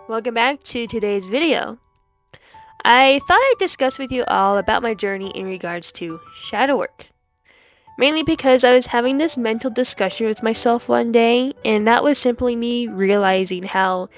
Welcome back to today's video. I thought I'd discuss with you all about my journey in regards to shadow work. Mainly because I was having this mental discussion with myself one day, and that was simply me realizing how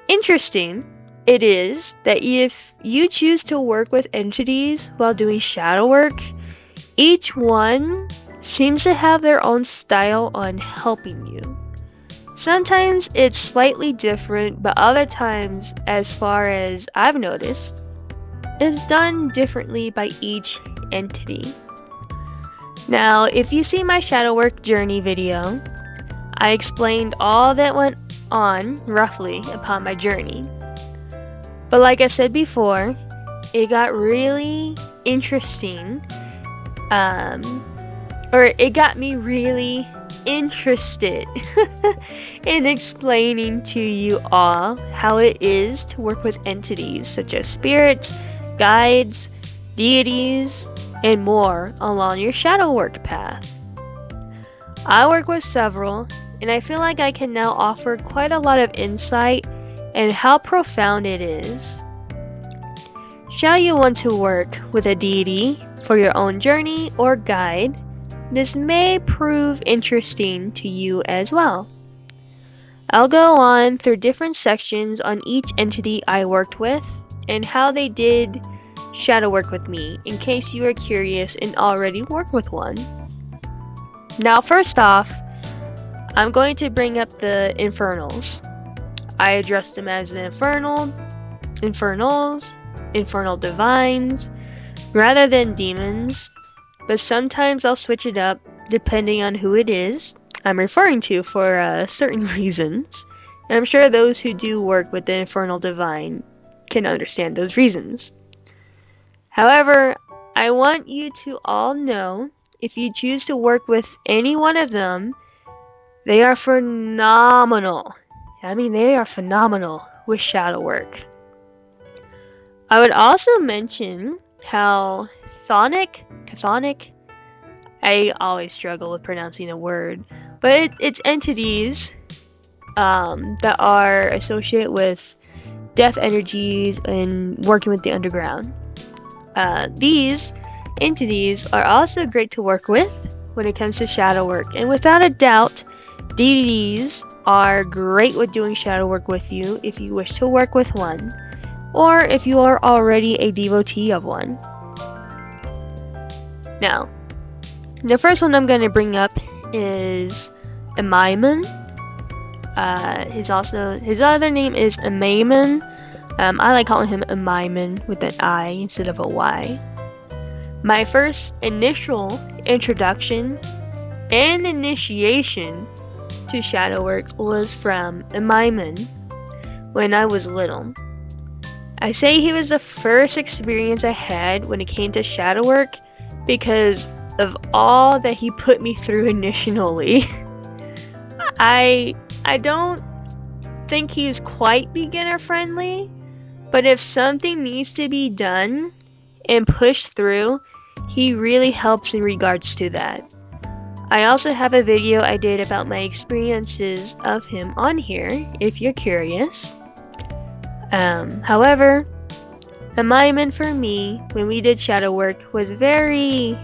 interesting it is that if you choose to work with entities while doing shadow work, each one seems to have their own style on helping you. Sometimes it's slightly different, but other times, as far as I've noticed, it's done differently by each entity. Now, if you see my shadow work journey video, I explained all that went on roughly upon my journey. But like I said before, it got really interesting, it got me really interested in explaining to you all how it is to work with entities such as spirits, guides, deities, and more along your shadow work path. I work with several, and I feel like I can now offer quite a lot of insight and how profound it is. Shall you want to work with a deity for your own journey or guide? This may prove interesting to you as well. I'll go on through different sections on each entity I worked with and how they did shadow work with me, in case you are curious and already work with one. Now, first off, I'm going to bring up the infernals. I address them as the infernals, infernal divines, rather than demons. But sometimes I'll switch it up depending on who it is I'm referring to for certain reasons. And I'm sure those who do work with the infernal divine can understand those reasons. However, I want you to all know, if you choose to work with any one of them, they are phenomenal. They are phenomenal with shadow work. I would also mention how chthonic, I always struggle with pronouncing the word, but it's entities that are associated with death energies and working with the underground. These entities are also great to work with when it comes to shadow work, and without a doubt, deities are great with doing shadow work with you if you wish to work with one, or if you are already a devotee of one. Now, the first one I'm going to bring up is Amayan. His other name is Amayan. I like calling him Amayan with an I instead of a Y. My first initial introduction and initiation to shadow work was from Amayan when I was little. I say he was the first experience I had when it came to shadow work because of all that he put me through initially. I don't think he's quite beginner friendly, but if something needs to be done and pushed through, he really helps in regards to that. I also have a video I did about my experiences of him on here, if you're curious. However, Amayan for me, when we did shadow work, was very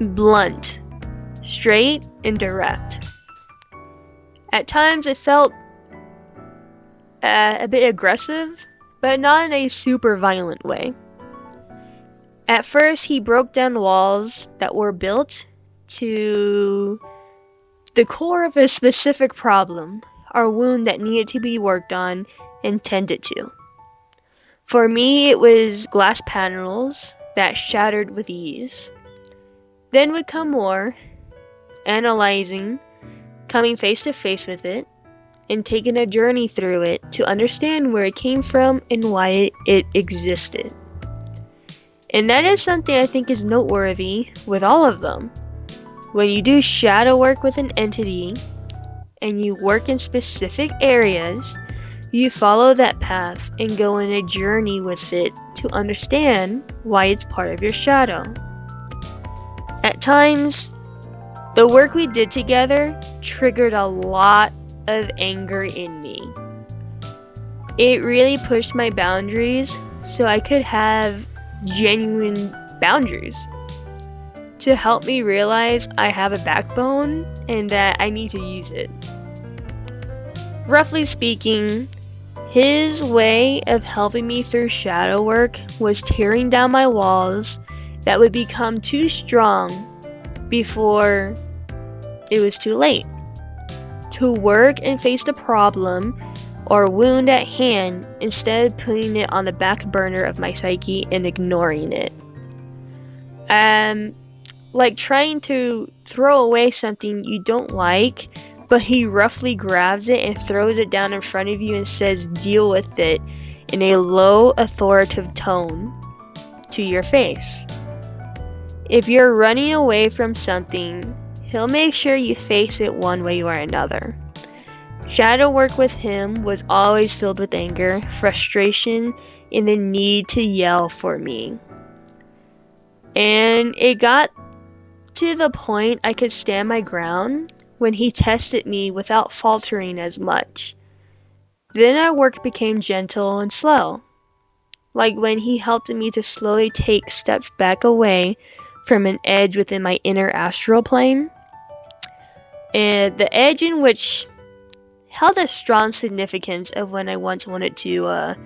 blunt, straight, and direct. At times it felt a bit aggressive, but not in a super violent way. At first, he broke down walls that were built to the core of a specific problem or wound that needed to be worked on and tended to. For me, it was glass panels that shattered with ease. Then would come more analyzing, coming face to face with it, and taking a journey through it to understand where it came from and why it existed. And that is something I think is noteworthy with all of them. When you do shadow work with an entity, and you work in specific areas, you follow that path and go on a journey with it to understand why it's part of your shadow. At times, the work we did together triggered a lot of anger in me. It really pushed my boundaries so I could have genuine boundaries to help me realize I have a backbone and that I need to use it. Roughly speaking, his way of helping me through shadow work was tearing down my walls that would become too strong before it was too late. To work and face the problem or wound at hand instead of putting it on the back burner of my psyche and ignoring it. Like trying to throw away something you don't like, but he roughly grabs it and throws it down in front of you and says, deal with it in a low, authoritative tone to your face. If you're running away from something, he'll make sure you face it one way or another. Shadow work with him was always filled with anger, frustration, and the need to yell for me. And it got to the point I could stand my ground when he tested me without faltering as much. Then our work became gentle and slow, like when he helped me to slowly take steps back away from an edge within my inner astral plane, and the edge in which held a strong significance of when I once wanted to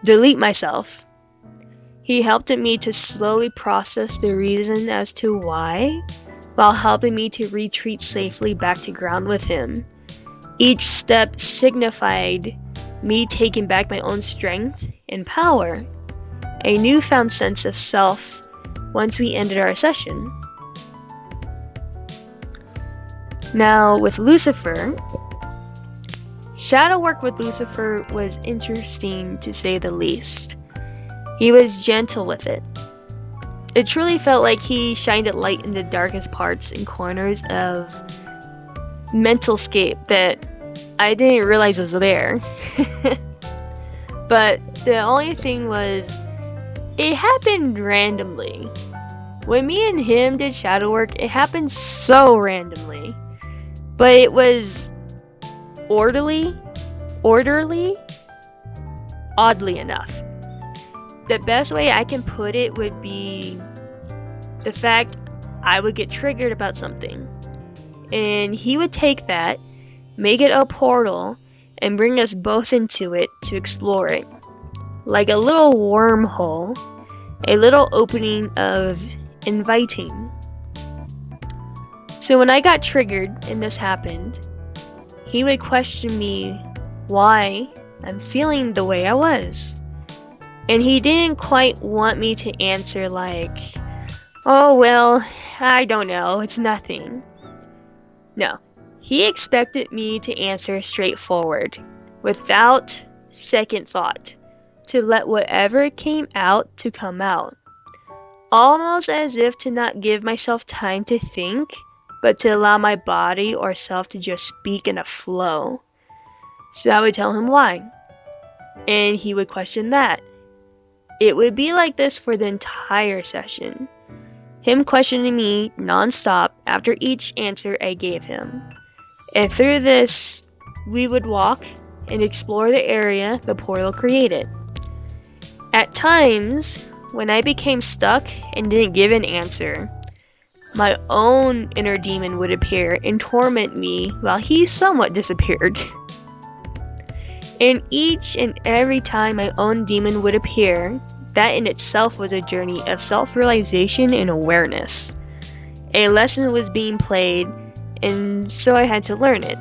delete myself. He helped me to slowly process the reason as to why, while helping me to retreat safely back to ground with him. Each step signified me taking back my own strength and power, a newfound sense of self once we ended our session. Now, with Lucifer, shadow work with Lucifer was interesting to say the least. He was gentle with it. It truly felt like he shined a light in the darkest parts and corners of mental scape that I didn't realize was there. But the only thing was, it happened randomly. When me and him did shadow work, it happened so randomly. But it was orderly, oddly enough. The best way I can put it would be the fact I would get triggered about something, and he would take that, make it a portal, and bring us both into it to explore it. Like a little wormhole, a little opening of inviting. So when I got triggered and this happened, he would question me why I'm feeling the way I was. And he didn't quite want me to answer like, oh well, I don't know, it's nothing. No, he expected me to answer straightforward, without second thought, to let whatever came out to come out. Almost as if to not give myself time to think, but to allow my body or self to just speak in a flow. So I would tell him why, and he would question that. It would be like this for the entire session. Him questioning me non-stop after each answer I gave him. And through this, we would walk and explore the area the portal created. At times, when I became stuck and didn't give an answer, my own inner demon would appear and torment me while he somewhat disappeared. And each and every time my own demon would appear, that in itself was a journey of self-realization and awareness. A lesson was being played, and so I had to learn it.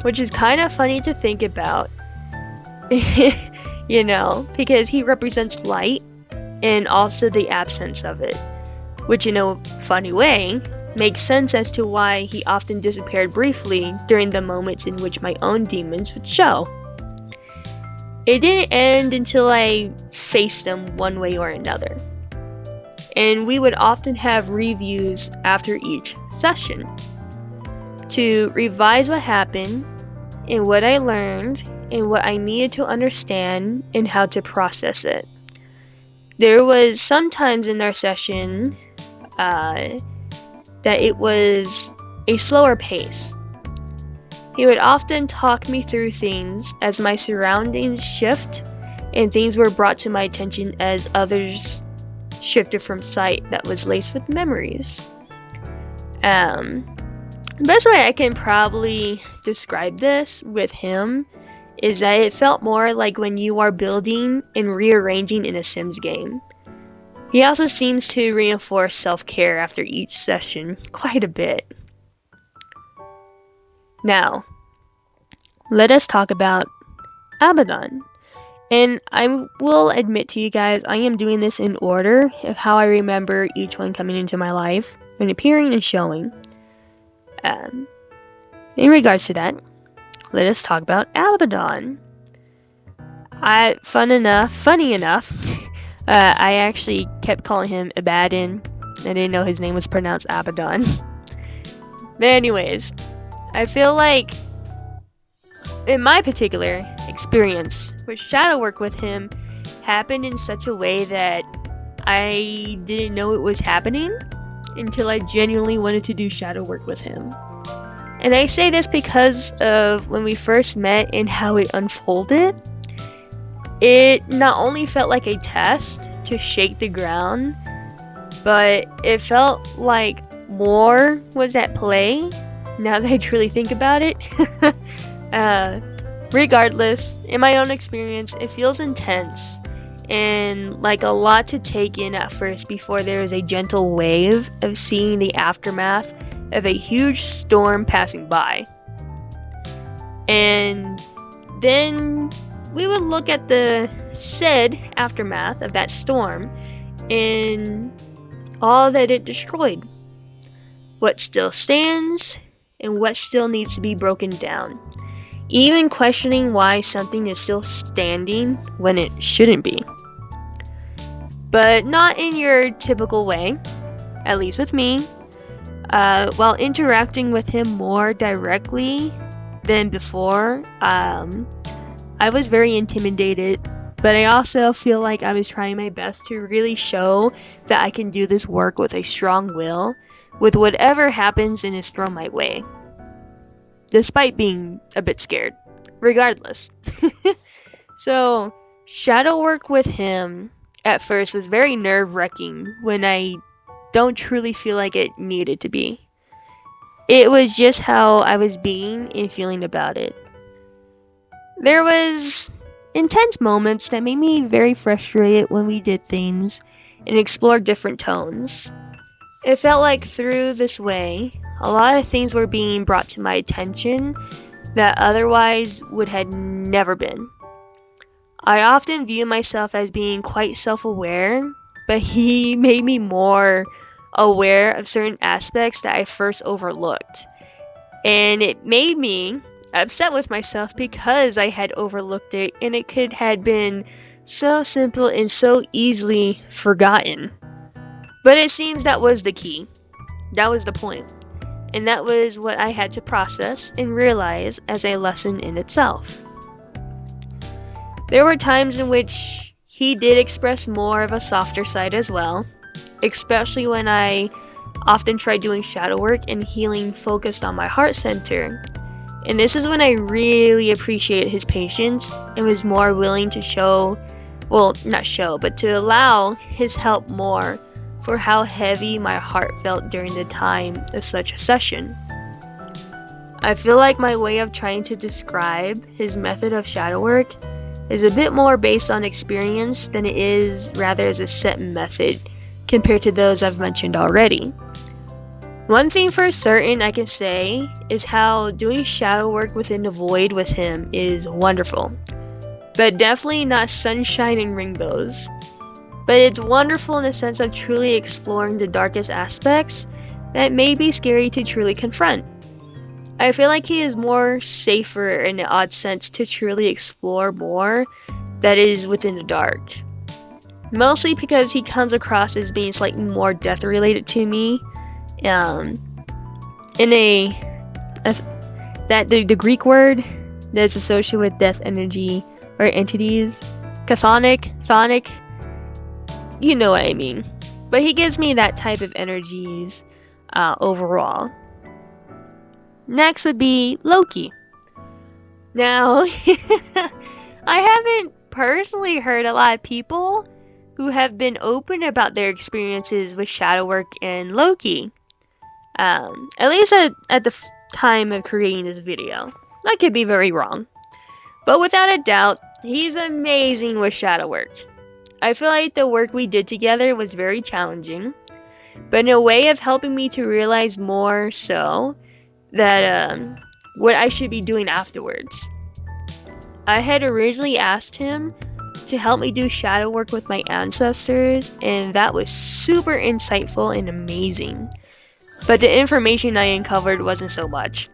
Which is kind of funny to think about, you know, because he represents light and also the absence of it. Which in a funny way, makes sense as to why he often disappeared briefly during the moments in which my own demons would show. It didn't end until I faced them one way or another. And we would often have reviews after each session to revise what happened and what I learned and what I needed to understand and how to process it. There was sometimes in our session that it was a slower pace. He would often talk me through things as my surroundings shift and things were brought to my attention as others shifted from sight that was laced with memories. The best way I can probably describe this with him is that it felt more like when you are building and rearranging in a Sims game. He also seems to reinforce self-care after each session quite a bit. Now, let us talk about Abdon. And I will admit to you guys, I am doing this in order of how I remember each one coming into my life when appearing and showing. In regards to that, let us talk about Abdon. Funny enough, I actually kept calling him Abdon. I didn't know his name was pronounced Abdon. But anyways, I feel like in my particular experience with shadow work with him happened in such a way that I didn't know it was happening until I genuinely wanted to do shadow work with him. And I say this because of when we first met and how it unfolded. It not only felt like a test to shake the ground, but it felt like more was at play now that I truly think about it. Regardless, in my own experience, it feels intense and like a lot to take in at first before there is a gentle wave of seeing the aftermath of a huge storm passing by. And then we would look at the said aftermath of that storm and all that it destroyed. What still stands and what still needs to be broken down. Even questioning why something is still standing when it shouldn't be. But not in your typical way, at least with me. While interacting with him more directly than before, I was very intimidated, but I also feel like I was trying my best to really show that I can do this work with a strong will, with whatever happens and is thrown my way. Despite being a bit scared, regardless. So, shadow work with him at first was very nerve-wracking when I don't truly feel like it needed to be. It was just how I was being and feeling about it. There was intense moments that made me very frustrated when we did things and explored different tones. It felt like through this way, a lot of things were being brought to my attention that otherwise would have never been. I often view myself as being quite self-aware, but he made me more aware of certain aspects that I first overlooked. And it made me upset with myself because I had overlooked it and it could have been so simple and so easily forgotten. But it seems that was the key. That was the point. And that was what I had to process and realize as a lesson in itself. There were times in which he did express more of a softer side as well, especially when I often tried doing shadow work and healing focused on my heart center. And this is when I really appreciated his patience and was more willing to to allow his help more for how heavy my heart felt during the time of such a session. I feel like my way of trying to describe his method of shadow work is a bit more based on experience than it is rather as a set method compared to those I've mentioned already. One thing for certain I can say is how doing shadow work within the void with him is wonderful, but definitely not sunshine and rainbows. But it's wonderful in the sense of truly exploring the darkest aspects that may be scary to truly confront. I feel like he is more safer in an odd sense to truly explore more that is within the dark. Mostly because he comes across as being slightly more death related to me. The Greek word that is associated with death energy or entities, chthonic, you know what I mean. But he gives me that type of energies overall. Next would be Loki. Now, I haven't personally heard a lot of people who have been open about their experiences with shadow work and Loki. At least at the time of creating this video. I could be very wrong. But without a doubt, he's amazing with shadow work. I feel like the work we did together was very challenging, but in a way of helping me to realize more so that what I should be doing afterwards. I had originally asked him to help me do shadow work with my ancestors, and that was super insightful and amazing. But the information I uncovered wasn't so much.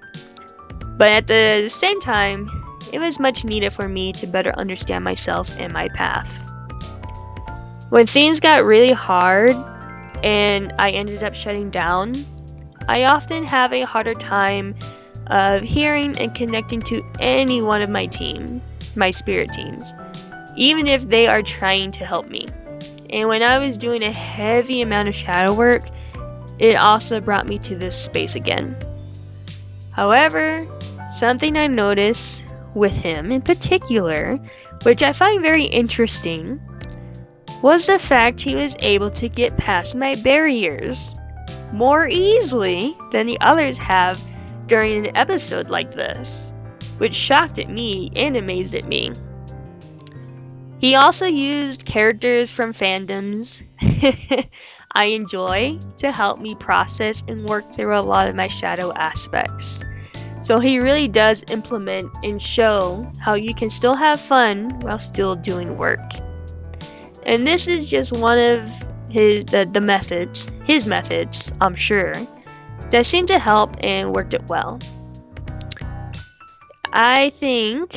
But at the same time, it was much needed for me to better understand myself and my path. When things got really hard and I ended up shutting down, I often have a harder time of hearing and connecting to any one of my spirit teams, even if they are trying to help me. And when I was doing a heavy amount of shadow work, it also brought me to this space again. However, something I noticed with him in particular, which I find very interesting, was the fact he was able to get past my barriers more easily than the others have during an episode like this, which shocked at me and amazed at me. He also used characters from fandoms I enjoy to help me process and work through a lot of my shadow aspects. So he really does implement and show how you can still have fun while still doing work. And this is just one of his methods, I'm sure, that seemed to help and worked it well. I think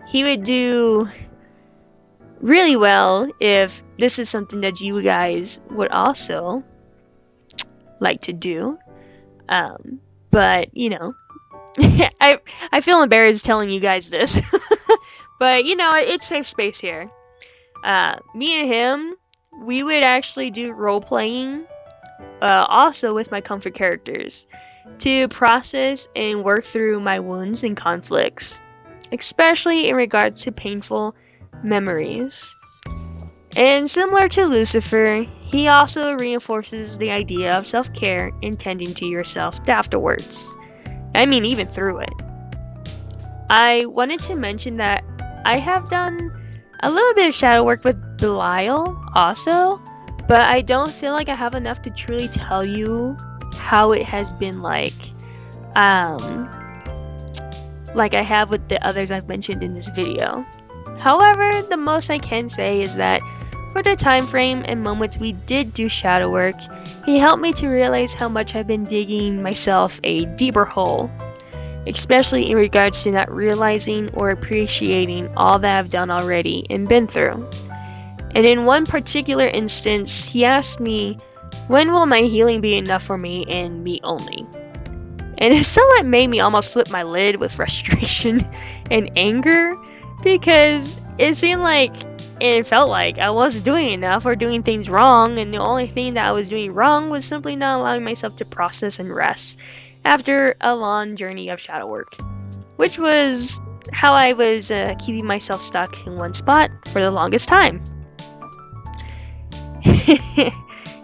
he would do really well if this is something that you guys would also like to do. But, you know, I feel embarrassed telling you guys this. But, you know, it's safe space here. Me and him, we would actually do role-playing also with my comfort characters to process and work through my wounds and conflicts, especially in regards to painful memories. And similar to Lucifer, he also reinforces the idea of self-care and tending to yourself afterwards. I mean, even through it. I wanted to mention that I have done a little bit of shadow work with Belial also, but I don't feel like I have enough to truly tell you how it has been like I have with the others I've mentioned in this video. However, the most I can say is that for the time frame and moments we did do shadow work, he helped me to realize how much I've been digging myself a deeper hole, especially in regards to not realizing or appreciating all that I've done already and been through. And in one particular instance, he asked me, when will my healing be enough for me and me only? And it somewhat made me almost flip my lid with frustration and anger, because it seemed like, and it felt like I wasn't doing enough or doing things wrong, and the only thing that I was doing wrong was simply not allowing myself to process and rest after a long journey of shadow work, which was how I was keeping myself stuck in one spot for the longest time.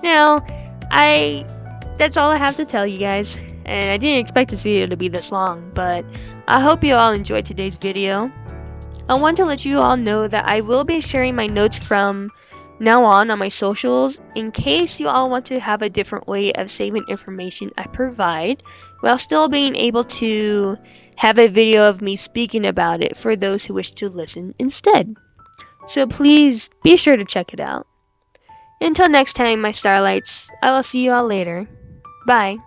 Now, that's all I have to tell you guys, and I didn't expect this video to be this long, but I hope you all enjoyed today's video. I want to let you all know that I will be sharing my notes from now on my socials in case you all want to have a different way of saving information I provide while still being able to have a video of me speaking about it for those who wish to listen instead. So please be sure to check it out. Until next time, my starlights, I will see you all later. Bye.